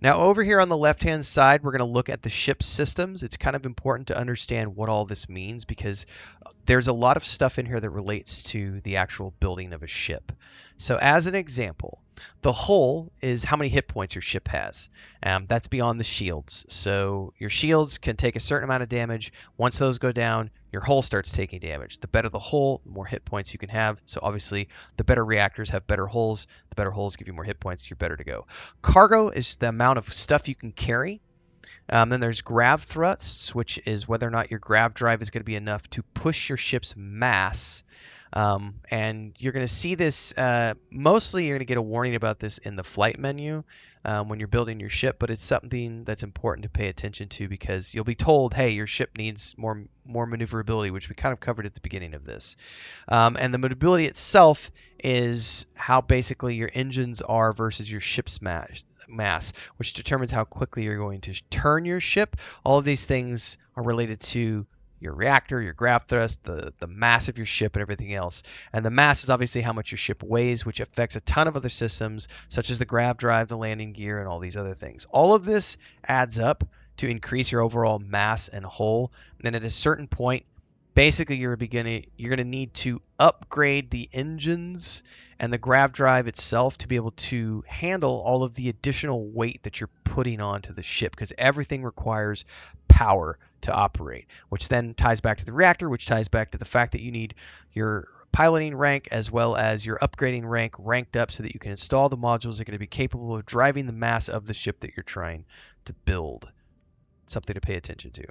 Now over here on the left-hand side, we're going to look at the ship systems. It's kind of important to understand what all this means because there's a lot of stuff in here that relates to the actual building of a ship. So as an example, the hull is how many hit points your ship has. That's beyond the shields. So your shields can take a certain amount of damage. Once those go down, your hull starts taking damage. The better the hull, the more hit points you can have. So obviously, the better reactors have better hulls. The better hulls give you more hit points. You're better to go. Cargo is the amount of stuff you can carry. Then there's grav thrusts, which is whether or not your grav drive is going to be enough to push your ship's mass. And you're going to see this, mostly you're going to get a warning about this in the flight menu when you're building your ship, but it's something that's important to pay attention to because you'll be told, hey, your ship needs more maneuverability, which we kind of covered at the beginning of this. And the maneuverability itself is how basically your engines are versus your ship's mass, which determines how quickly you're going to turn your ship. All of these things are related to your reactor, your grav thrust, the mass of your ship, and everything else. And the mass is obviously how much your ship weighs, which affects a ton of other systems, such as the grav drive, the landing gear, and all these other things. All of this adds up to increase your overall mass and hull. And then at a certain point, basically you're going to need to upgrade the engines and the grav drive itself to be able to handle all of the additional weight that you're putting onto the ship because everything requires power to operate, which then ties back to the reactor, which ties back to the fact that you need your piloting rank as well as your upgrading rank ranked up so that you can install the modules that are going to be capable of driving the mass of the ship that you're trying to build. Something to pay attention to.